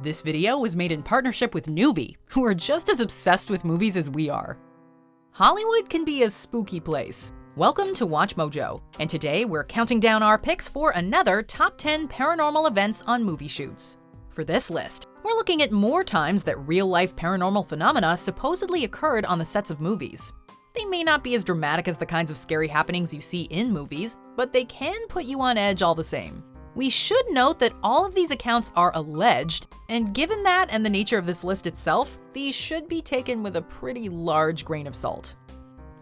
This video was made in partnership with Newbie, who are just as obsessed with movies as we are. Hollywood can be a spooky place. Welcome to Watch Mojo, and today we're counting down our picks for another top 10 paranormal events on movie shoots. For this list, we're looking at more times that real-life paranormal phenomena supposedly occurred on the sets of movies. They may not be as dramatic as the kinds of scary happenings you see in movies, but they can put you on edge all the same. We should note that all of these accounts are alleged, and given that and the nature of this list itself, these should be taken with a pretty large grain of salt.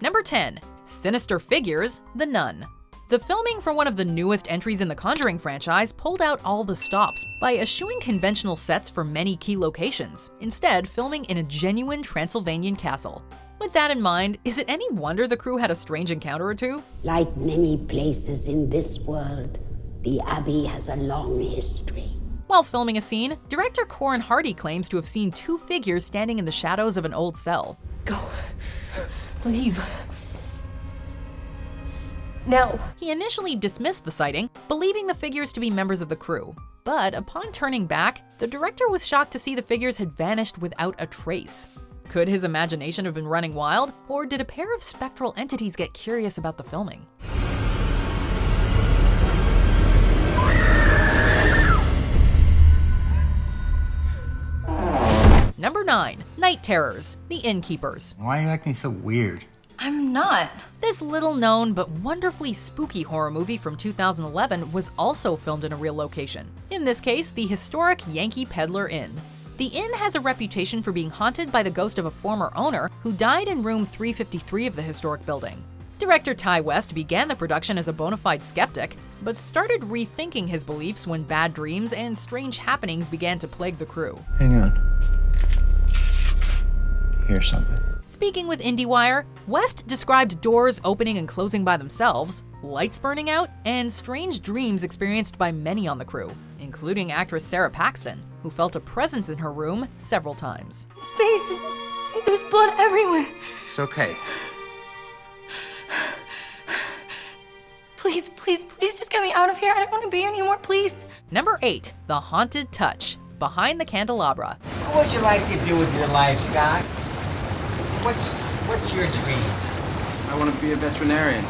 Number 10. Sinister Figures, The Nun. The filming for one of the newest entries in the Conjuring franchise pulled out all the stops by eschewing conventional sets for many key locations, instead filming in a genuine Transylvanian castle. With that in mind, is it any wonder the crew had a strange encounter or two? Like many places in this world, the Abbey has a long history. While filming a scene, director Corin Hardy claims to have seen two figures standing in the shadows of an old cell. Go. Leave. Now. He initially dismissed the sighting, believing the figures to be members of the crew. But upon turning back, the director was shocked to see the figures had vanished without a trace. Could his imagination have been running wild, or did a pair of spectral entities get curious about the filming? Number 9. Night Terrors, The Innkeepers. Why are you acting so weird? I'm not. This little-known but wonderfully spooky horror movie from 2011 was also filmed in a real location. In this case, the historic Yankee Peddler Inn. The inn has a reputation for being haunted by the ghost of a former owner who died in room 353 of the historic building. Director Ty West began the production as a bona fide skeptic, but started rethinking his beliefs when bad dreams and strange happenings began to plague the crew. Hang on. Hear something. Speaking with IndieWire, West described doors opening and closing by themselves, lights burning out, and strange dreams experienced by many on the crew, including actress Sarah Paxton, who felt a presence in her room several times. Space. There's blood everywhere. It's okay. Please, please, please just get me out of here. I don't want to be here anymore, please. Number 8. The Haunted Touch, Behind the Candelabra. What would you like to do with your life, Scott? What's your dream? I want to be a veterinarian.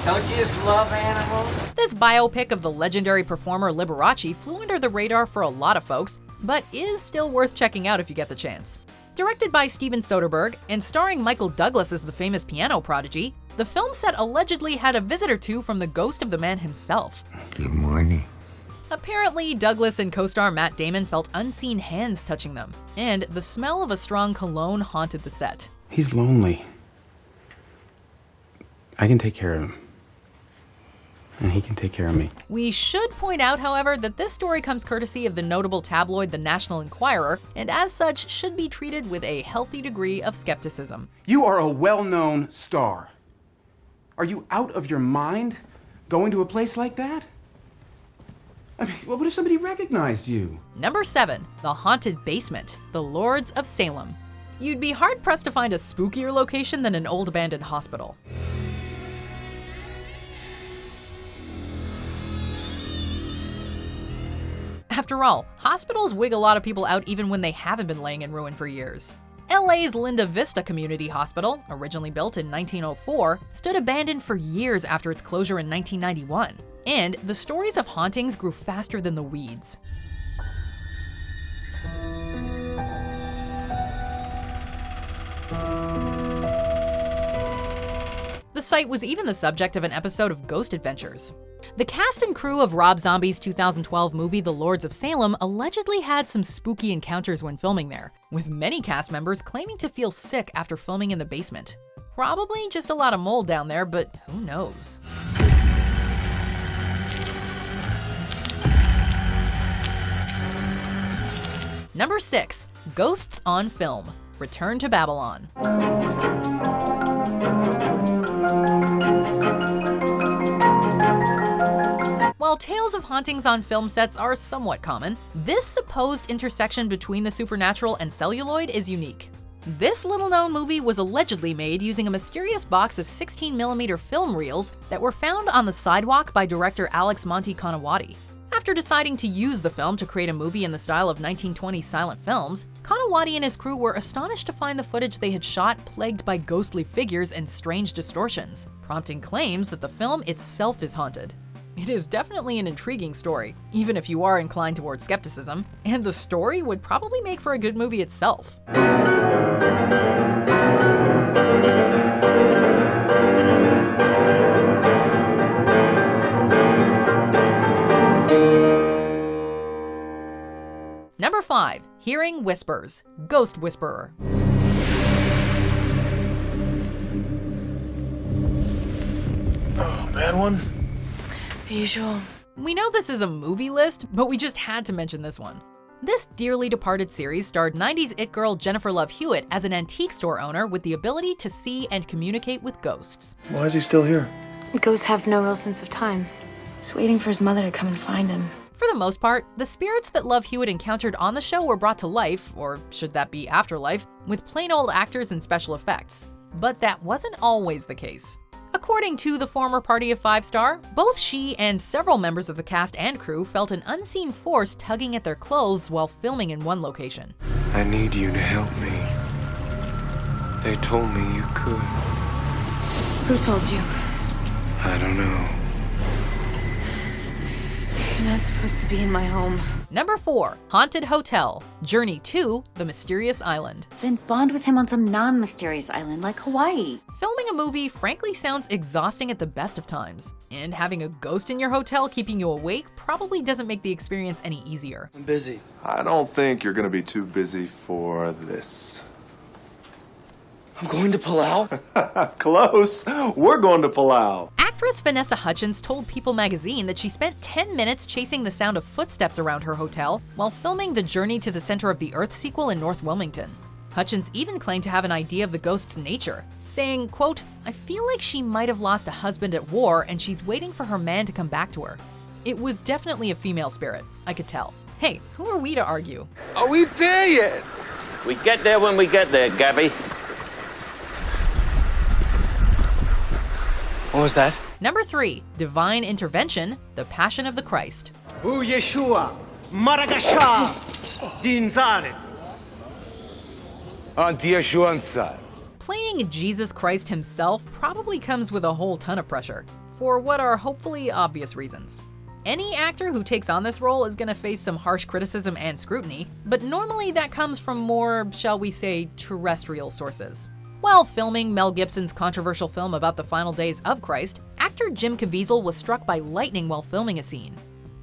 Don't you just love animals? This biopic of the legendary performer Liberace flew under the radar for a lot of folks, but is still worth checking out if you get the chance. Directed by Steven Soderbergh and starring Michael Douglas as the famous piano prodigy, the film set allegedly had a visit or two from the ghost of the man himself. Good morning. Apparently, Douglas and co-star Matt Damon felt unseen hands touching them, and the smell of a strong cologne haunted the set. He's lonely. I can take care of him. And he can take care of me. We should point out, however, that this story comes courtesy of the notable tabloid The National Enquirer, and as such should be treated with a healthy degree of skepticism. You are a well-known star. Are you out of your mind going to a place like that? I mean, what if somebody recognized you? Number 7. The Haunted Basement, The Lords of Salem. You'd be hard-pressed to find a spookier location than an old abandoned hospital. After all, hospitals wig a lot of people out even when they haven't been laying in ruin for years. LA's Linda Vista Community Hospital, originally built in 1904, stood abandoned for years after its closure in 1991. And the stories of hauntings grew faster than the weeds. The site was even the subject of an episode of Ghost Adventures. The cast and crew of Rob Zombie's 2012 movie The Lords of Salem allegedly had some spooky encounters when filming there, with many cast members claiming to feel sick after filming in the basement. Probably just a lot of mold down there, but who knows? Number 6. Ghosts on Film, Return to Babylon. While tales of hauntings on film sets are somewhat common, this supposed intersection between the supernatural and celluloid is unique. This little-known movie was allegedly made using a mysterious box of 16mm film reels that were found on the sidewalk by director Alex Monti Kanawati. After deciding to use the film to create a movie in the style of 1920s silent films, Kanawati and his crew were astonished to find the footage they had shot plagued by ghostly figures and strange distortions, prompting claims that the film itself is haunted. It is definitely an intriguing story, even if you are inclined towards skepticism, and the story would probably make for a good movie itself. Number 5. Hearing Whispers, Ghost Whisperer. Oh, bad one? The usual. We know this is a movie list, but we just had to mention this one. This dearly departed series starred 90s it girl Jennifer Love Hewitt as an antique store owner with the ability to see and communicate with ghosts. Why is he still here? Ghosts have no real sense of time. He's waiting for his mother to come and find him. For the most part, the spirits that Love Hewitt encountered on the show were brought to life, or should that be afterlife, with plain old actors and special effects. But that wasn't always the case. According to the former Party of 5 star, both she and several members of the cast and crew felt an unseen force tugging at their clothes while filming in one location. I need you to help me. They told me you could. Who told you? I don't know. You're not supposed to be in my home. Number 4. Haunted Hotel, Journey to the Mysterious Island. Then bond with him on some non-mysterious island like Hawaii. Filming a movie frankly sounds exhausting at the best of times, and having a ghost in your hotel keeping you awake probably doesn't make the experience any easier. I'm busy. I don't think you're gonna be too busy for this. I'm going to Palau? Close. We're going to Palau. Actress Vanessa Hudgens told People magazine that she spent 10 minutes chasing the sound of footsteps around her hotel while filming the Journey to the Center of the Earth sequel in North Wilmington. Hutchins even claimed to have an idea of the ghost's nature, saying, quote, "I feel like she might have lost a husband at war and she's waiting for her man to come back to her." It was definitely a female spirit, I could tell. Hey, who are we to argue? Are we there yet? We get there when we get there, Gabby. What was that? Number 3. Divine Intervention, The Passion of the Christ. Bu Yeshua, Maragasha, Dinzare. Playing Jesus Christ himself probably comes with a whole ton of pressure, for what are hopefully obvious reasons. Any actor who takes on this role is going to face some harsh criticism and scrutiny, but normally that comes from more, shall we say, terrestrial sources. While filming Mel Gibson's controversial film about the final days of Christ, actor Jim Caviezel was struck by lightning while filming a scene.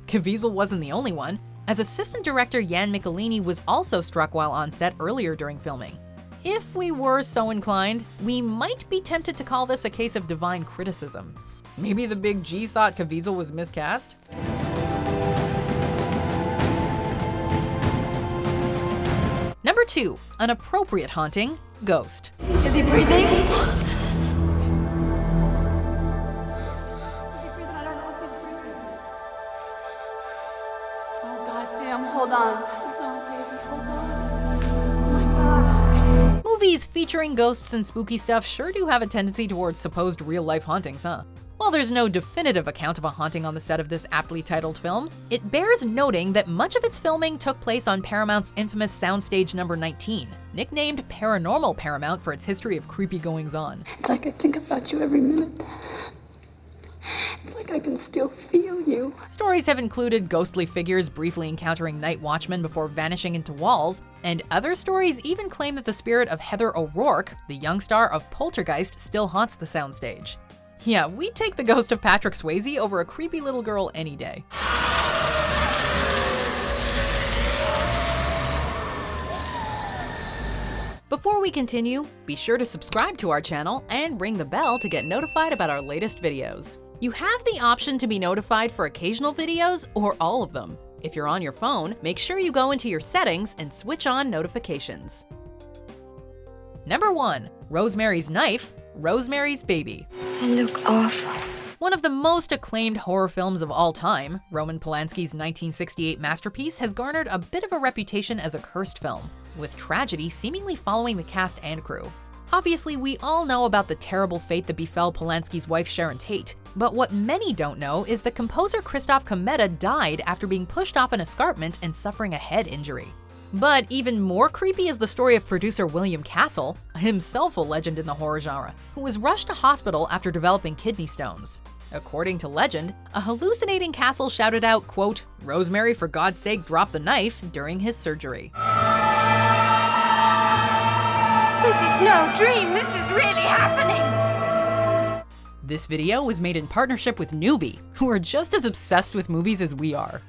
Caviezel wasn't the only one, as assistant director Jan Michelini was also struck while on set earlier during filming. If we were so inclined, we might be tempted to call this a case of divine criticism. Maybe the big G thought Caviezel was miscast? Number 2. An appropriate haunting, Ghost. Is he breathing? Oh God, Sam, hold on. Hold on. Oh my God. Movies featuring ghosts and spooky stuff sure do have a tendency towards supposed real-life hauntings, huh? While there's no definitive account of a haunting on the set of this aptly titled film, it bears noting that much of its filming took place on Paramount's infamous soundstage number 19, nicknamed Paranormal Paramount for its history of creepy goings-on. It's like I think about you every minute. It's like I can still feel you. Stories have included ghostly figures briefly encountering night watchmen before vanishing into walls, and other stories even claim that the spirit of Heather O'Rourke, the young star of Poltergeist, still haunts the soundstage. Yeah, we'd take the ghost of Patrick Swayze over a creepy little girl any day. Before we continue, be sure to subscribe to our channel and ring the bell to get notified about our latest videos. You have the option to be notified for occasional videos or all of them. If you're on your phone, make sure you go into your settings and switch on notifications. Number 1. Rosemary's Knife, Rosemary's Baby. I look awful. One of the most acclaimed horror films of all time, Roman Polanski's 1968 masterpiece has garnered a bit of a reputation as a cursed film, with tragedy seemingly following the cast and crew. Obviously, we all know about the terrible fate that befell Polanski's wife Sharon Tate, but what many don't know is that composer Krzysztof Kometa died after being pushed off an escarpment and suffering a head injury. But even more creepy is the story of producer William Castle, himself a legend in the horror genre, who was rushed to hospital after developing kidney stones. According to legend, a hallucinating Castle shouted out, quote, "Rosemary, for God's sake, drop the knife," during his surgery. This is no dream, this is really happening! This video was made in partnership with Nuvi, who are just as obsessed with movies as we are.